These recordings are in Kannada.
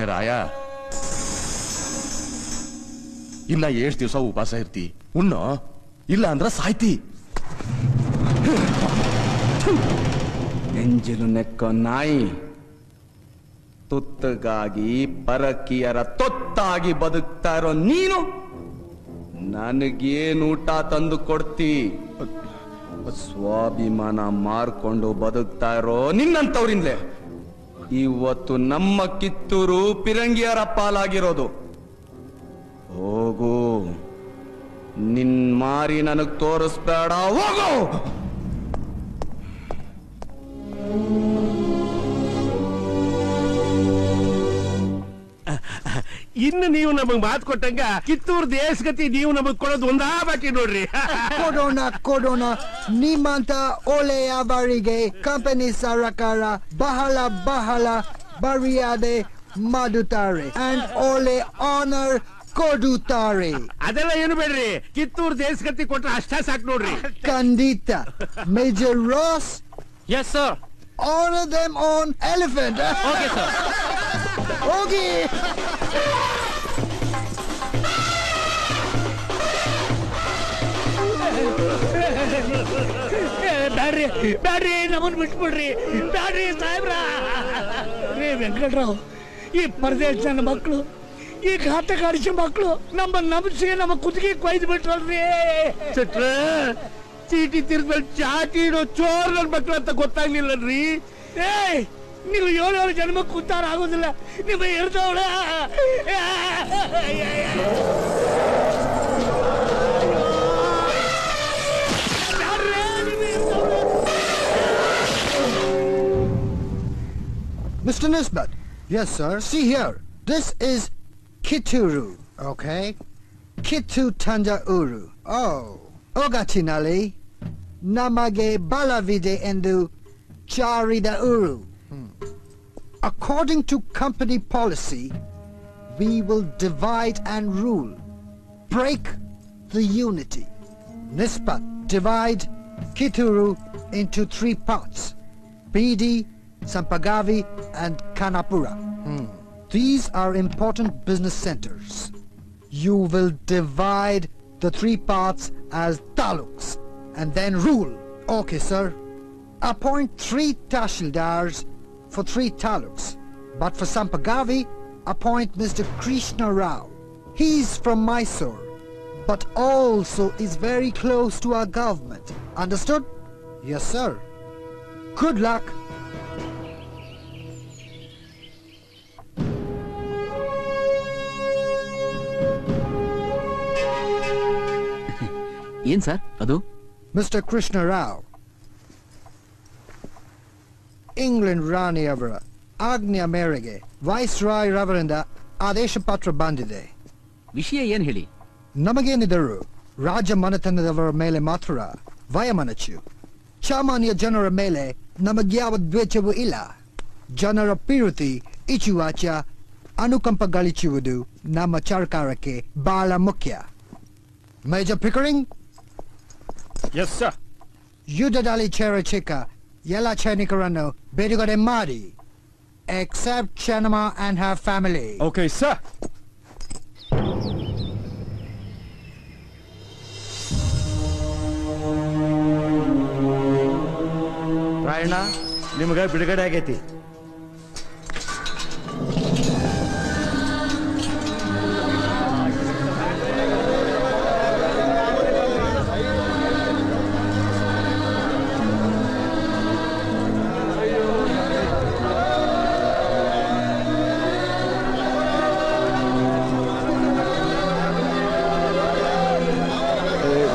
ರಾಯ ಇನ್ನ ಎಷ್ಟು ದಿವಸ ಉಪವಾಸ ಇರ್ತಿ ಉಣ್ಣೋ ಇಲ್ಲ ಅಂದ್ರ ಸಾಯ್ತಿ ಎಂಜಲು ನೆಕ್ಕೋ ನಾಯಿ ತುತ್ತಗಾಗಿ ಪರಕೀಯರ ತೊತ್ತಾಗಿ ಬದುಕ್ತಾ ಇರೋ ನೀನು ನನಗೇನು ಊಟ ತಂದು ಕೊಡ್ತಿ ಸ್ವಾಭಿಮಾನ ಮಾರ್ಕೊಂಡು ಬದುಕ್ತಾ ಇರೋ ನಿನ್ನಂತವ್ರಿಂದಲೇ ಇವತ್ತು ನಮ್ಮ ಕಿತ್ತೂರು ಪಿರಂಗಿಯರ ಪಾಲಾಗಿರೋದು ಹೋಗು ನಿನ್ ಮಾರಿ ನನಗ್ ತೋರಿಸ್ಬೇಡ ಹೋಗು ಇನ್ನು ನೀವು ನಮಗ್ ಮಾತು ಕೊಟ್ಟಂಗ ಕಿತ್ತೂರು ದೇಶಗತಿ ನೀವು ನಮಗ್ ಕೊಡೋದು ಒಂದಾ ಬಾಕಿ ನೋಡ್ರಿ ಕೊಡೋಣ ನಿಮ್ಮಂತ ಒಳ್ಳೆಯವರಿಗೆ ಕಂಪನಿ ಸರಕಾರ ಬಹಳ ಬಹಳ ಮರ್ಯಾದೆ ಮಾಡುತ್ತಾರೆ ಅಂಡ್ ಒಳ್ಳೆ ಆನರ್ ಕೊಡುತ್ತಾರೆ. ಅದೆಲ್ಲ ಏನು ಬೇಡ್ರಿ, ಕಿತ್ತೂರು ದೇಶಗತಿ ಕೊಟ್ರೆ ಅಷ್ಟೇ ಸಾಕು ನೋಡ್ರಿ. ಖಂಡಿತ. Major Ross. Yes sir. Honor them on elephant. Okay sir. Okay. ಬ್ಯಾಡ್ರಿ ನಮ್ಮನ್ ಬಿಟ್ಬಿಡ್ರಿ, ಬ್ಯಾಡ್ರಿ ಸಾಹೇಬ್ರ. ರೇ ವೆಂಕಟರಾವ್, ಈ ಪರದೇಶ ಜನ ಮಕ್ಕಳು, ಈ ಘಾತಕಾರಿಸಿ ಮಕ್ಕಳು ನಮ್ಮ ನಮ್ಸಿಗೆ ನಮ್ಮ ಕುತ್ತಿಗೆ ಕೊಯ್ದು ಬಿಟ್ರಲ್ರಿ. ಚಟ್ರ ಚೀಟಿ ತಿರ್ದ್ಮೇಲೆ ಚಾಟಿ ಇಡೋ ಚೋರ್ ನನ್ ಮಕ್ಳು ಅಂತ ಗೊತ್ತಾಗ್ಲಿಲ್ಲನ್ರಿ. ನೀವು 7 ಜನ್ಮಕ್ಕೆ ಉದ್ಧಾರ ಆಗೋದಿಲ್ಲ, ನಿಮ್ಮ ಇರ್ದವಳ. Mr. Nisbat. Yes, sir. See here. This is Kituru, okay? Kitu Tanjauru. Oh. Ogatinali. Namage Balavide Endu Charida Uru. According to company policy, we will divide and rule. Break the unity. Nisbat, divide Kituru into 3 parts. Bidi, Sampagavi and Kanapura. These are important business centers. You will divide the 3 parts as taluks and then rule. Okay, sir. Appoint 3 tahsildars for 3 taluks. But for Sampagavi, appoint Mr. Krishna Rao. He's from Mysore, but also is very close to our government. Understood? Yes, sir. Good luck. ಏನ್ ಸರ್ ಅದು? ಮಿಸ್ಟರ್ ಕೃಷ್ಣ ರಾವ್, ಇಂಗ್ಲೆಂಡ್ ರಾಣಿಯವರ ಆಜ್ಞೆಯ ಮೇರೆಗೆ ವೈಸ್ ರಾಯ್ ರವರಿಂದ ಆದೇಶ ಪತ್ರ ಬಂದಿದೆ. ವಿಷಯ ಏನ್ ಹೇಳಿ? ನಮಗೇನಿದರು ರಾಜ ಮನೆತನದವರ ಮೇಲೆ ಮಾತ್ರ ವಯಮನಚು. ಸಾಮಾನ್ಯ ಜನರ ಮೇಲೆ ನಮಗ್ಯಾವ ದ್ವೇಷವೂ ಇಲ್ಲ. ಜನರ ಪ್ರೀತಿ ಇಚ್ಚುವಾಚ ಅನುಕಂಪ ಗಳಿಸುವುದು ನಮ್ಮ ಸರ್ಕಾರಕ್ಕೆ ಬಹಳ ಮುಖ್ಯ. Major Pickering. Yes sir. ಯುದ್ಧದಲ್ಲಿ ಚಿಕ್ಕ ಎಲ್ಲ ಸೈನಿಕರನ್ನು ಬಿಡುಗಡೆ ಮಾಡಿ, except Chanama and her family. Okay, sir. Rayanna ನಿಮ್ಗ ಬಿಡುಗಡೆ ಆಗೈತಿ.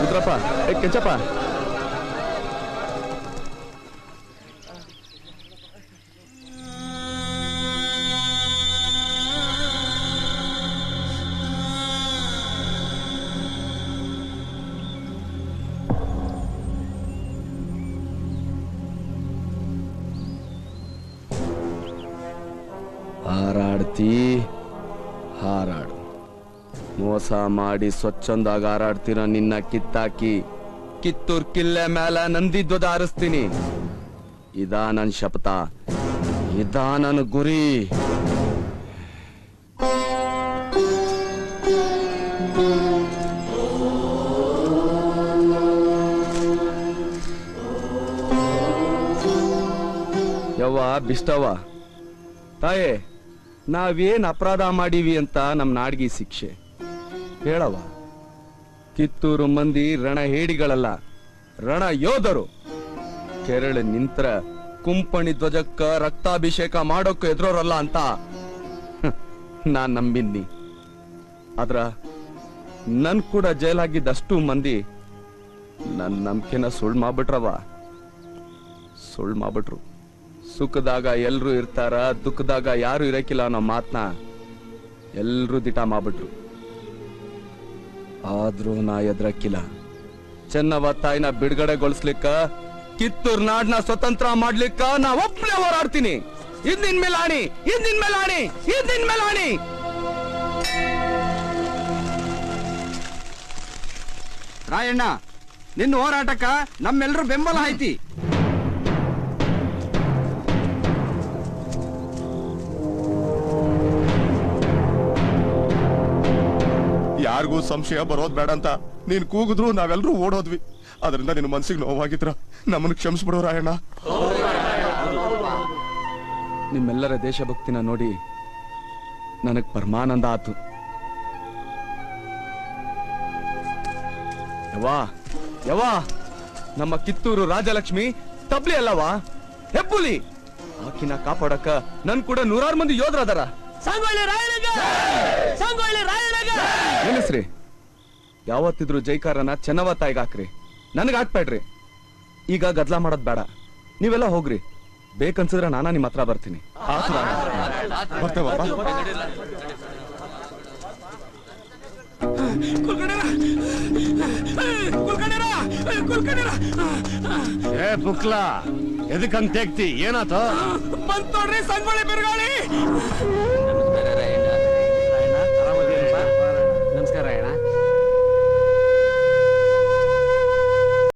ಉದ್ರಪ್ಪ ಕೆಂಚಪ್ಪ ಹಾರಾಡ್ತಿ ಹಾರಾಡು. ಮೋಸ ಮಾಡಿ ಸ್ವಚ್ಛಂದಾಗ ಹಾರಾಡ್ತೀರ ನಿನ್ನ ಕಿತ್ತಾಕಿ ಕಿತ್ತೂರ್ ಕಿಲ್ಲೆ ಮೇಲೆ ನಂದಿಧ್ವಜ ಹಾರಿಸ್ತೀನಿ. ಇದಾ ನನ್ ಶಪಥ, ಇದಾ ನನ್ ಗುರಿ. ಯವ್ವ ಬಿಷ್ಟವ್ವ, ತಾಯೇ ನಾವೇನ್ ಅಪರಾಧ ಮಾಡೀವಿ ಅಂತ ನಮ್ ನಾಡ್ಗಿ ಶಿಕ್ಷೆ ಹೇಳವ. ಕಿತ್ತೂರು ಮಂದಿ ರಣ ಹೇಡಿಗಳಲ್ಲ, ರಣ ಯೋಧರು. ಕೆರಳ ನಿಂತ್ರ ಕುಂಪಣಿ ಧ್ವಜಕ್ಕ ರಕ್ತಾಭಿಷೇಕ ಮಾಡೋಕೆ ಎದುರೋರಲ್ಲ ಅಂತ ನಾನ್ ನಂಬಿದ್ನಿ. ಆದ್ರ ನನ್ ಕೂಡ ಜೈಲಾಗಿದ್ದಷ್ಟು ಮಂದಿ ನನ್ ನಂಬಿಕೆನ ಸುಳ್ಳು ಮಾಡ್ಬಿಟ್ರವ. ಸುಳ್ಳು ಮಾಡ್ಬಿಟ್ರು. ಸುಖದಾಗ ಎಲ್ರು ಇರ್ತಾರ, ದುಃಖದಾಗ ಯಾರು ಇರಕಿಲ್ಲ ಅನ್ನೋ ಮಾತನ್ನ ಎಲ್ರು ದಿಟ ಮಾಡ್ಬಿಟ್ರು. ಆದ್ರೂ ನಾ ಎದ್ರಕ್ಕಿಲ್ಲ. ಚೆನ್ನವ ತಾಯಿನ ಬಿಡುಗಡೆಗೊಳಿಸ್ಲಿಕ್ಕ, ಕಿತ್ತೂರ್ ನಾಡ್ನ ಸ್ವತಂತ್ರ ಮಾಡ್ಲಿಕ್ಕ ನಾ ಒಬ್ಬನೇ ಹೋರಾಡ್ತೀನಿ. ಇಂದಿನ ಮೇಲಾಣಿ, ಇಂದಿನ ಮೇಲಾಣಿ, ಇಂದಿನ ಮೇಲಾಣಿ. ರಾಯಣ್ಣ, ನಿನ್ನ ಹೋರಾಟಕ್ಕ ನಮ್ಮೆಲ್ಲರೂ ಬೆಂಬಲ ಐತಿ. ಯಾರಿಗೂ ಸಂಶಯ ಬರೋದ್ ಬೇಡ ಅಂತ ನೀನ್ ಕೂಗಿದ್ರು ನಾವೆಲ್ಲರೂ ಓಡೋದ್ವಿ. ಅದರಿಂದ ನಿನ್ನ ಮನ್ಸಿಗೆ ನೋವಾಗಿದ್ರ ನಮ್ಮನ್ನ ಕ್ಷಮಿಸ್ಬಿಡೋ ರಾಯಣ್ಣ. ನಿಮ್ಮೆಲ್ಲರ ದೇಶಭಕ್ತಿನ ನೋಡಿ ನನಗ್ ಪರಮಾನಂದ ಆತು. ಯವ್ವಾ ಯವ್ವಾ, ನಮ್ಮ ಕಿತ್ತೂರು ರಾಜಲಕ್ಷ್ಮಿ ತಬ್ಲಿ ಅಲ್ಲವಾ, ಹೆಬ್ಬುಲಿ. ಆಕಿನ ಕಾಪಾಡಕ ನನ್ ಕೂಡ 100 ಮಂದಿ ಯೋಧರದಾರ. ನೆನೆಸ್ರಿ, ಯಾವತ್ತಿದ್ರು ಜೈಕಾರನ ಚೆನ್ನವ ತಾಯಿಗೆ ಹಾಕ್ರಿ, ನನಗ್ ಹಾಕ್ಬೇಡ್ರಿ. ಈಗ ಗದ್ಲಾ ಮಾಡೋದ್ ಬೇಡ, ನೀವೆಲ್ಲ ಹೋಗ್ರಿ. ಬೇಕನ್ಸಿದ್ರೆ ನಾನಾ ನಿಮ್ ಹತ್ರ ಬರ್ತೀನಿ. ಏ ಬುಕ್ಲಾ, ಎದಕ್ಕಂತ ತೆಗ್ತಿ? ಏನಾತ? ಬಂತ್ ನೋಡ್ರಿ ಸಂಗೊಳ್ಳಿ ಬಿರುಗಾಳಿ.